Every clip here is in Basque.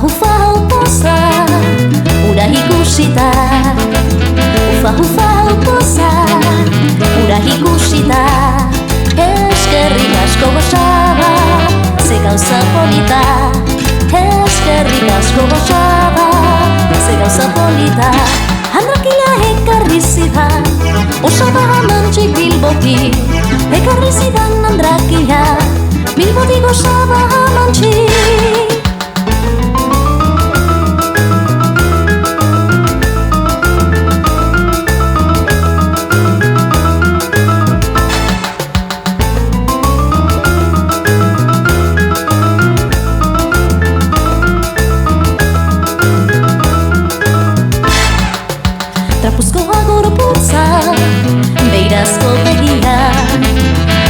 Ufa oposa, ura ikusita. Ufa oposa, ura ikusita. Eskerrik asko gozaba, ze gauza polita. Eskerrik asko gozaba, ze gauza polita. Andrakila ekarri zidan, osaba amantxik Bilbotik. Ekarri zidan andrakila, Bilbotik osaba amantxik. Trapuzkoa gorputza, beirazko begia.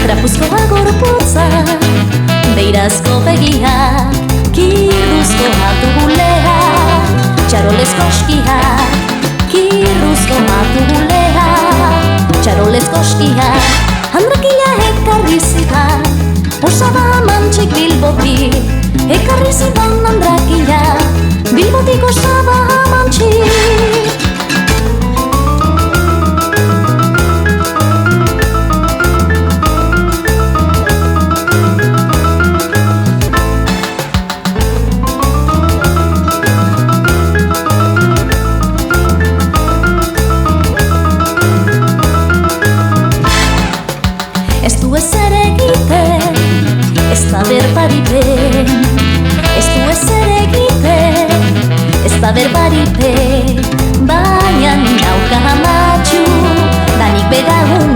Trapuzkoa gorputza, beirazko begia. Kirruzko atugulea, txarolezko eskia. Kirruzko atugulea, txarolezko eskia. Andrakila ekarri zidan, osaba amantxik Bilbotik. Ekarri zidan andrakila, Bilbotik osaba amantxik. Ez du ezer egiten, ez da berbaripen. Ez du ezer egiten, ez da berbaripen. Baina nauka amatxu, danik begagun